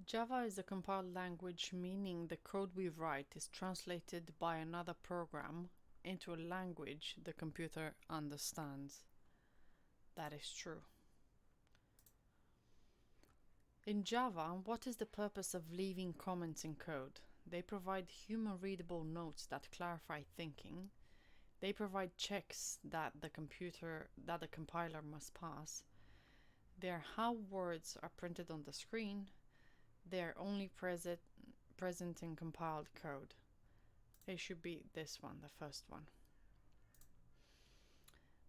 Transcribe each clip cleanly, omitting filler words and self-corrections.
Java is a compiled language, meaning the code we write is translated by another program into a language the computer understands. That is true. In Java, what is the purpose of leaving comments in code? They provide human-readable notes that clarify thinking. They provide checks that the compiler must pass. They're how words are printed on the screen. They're only present in compiled code. It should be this one, the first one.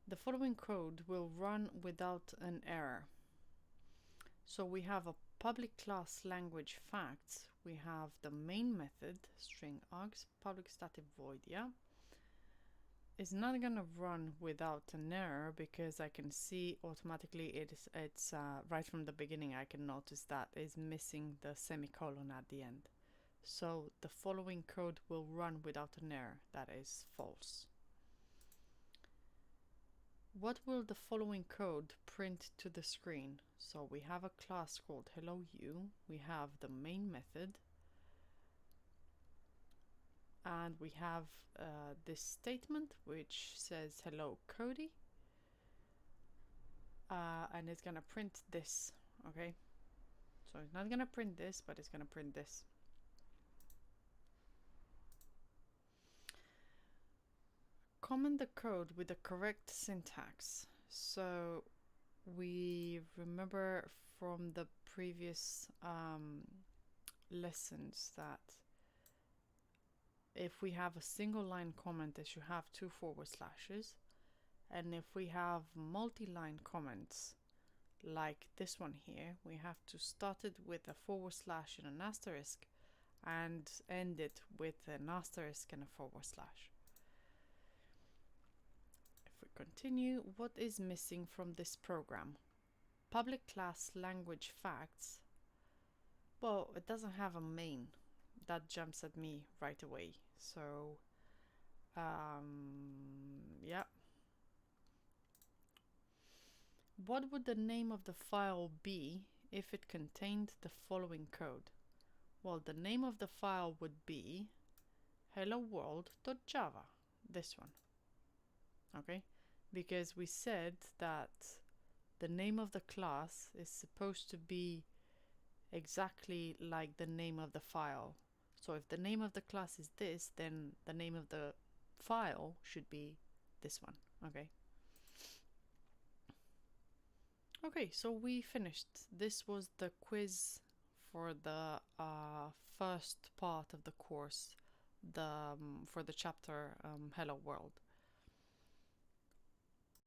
The following code will run without an error. So we have a public class language facts. We have the main method, string args, public static void, yeah? It's not gonna run without an error because I can see automatically it's right from the beginning. I can notice that is missing the semicolon at the end. So the following code will run without an error. That is false. What will the following code print to the screen? So we have a class called hello_you. We have the main method. And we have this statement which says hello Cody. And it's gonna print this, okay? So it's not gonna print this, but it's gonna print this. Comment the code with the correct syntax. So we remember from the previous lessons that if we have a single line comment, it should have 2 forward slashes. And if we have multi-line comments, like this one here, we have to start it with a forward slash and an asterisk and end it with an asterisk and a forward slash. If we continue, what is missing from this program? Public class language facts. Well, it doesn't have a main. That jumps at me right away. So, yeah. What would the name of the file be if it contained the following code? Well, the name of the file would be helloworld.java, this one, okay? Because we said that the name of the class is supposed to be exactly like the name of the file. So if the name of the class is this, then the name of the file should be this one, okay? Okay, so we finished. This was the quiz for the first part of the course, for the chapter Hello World.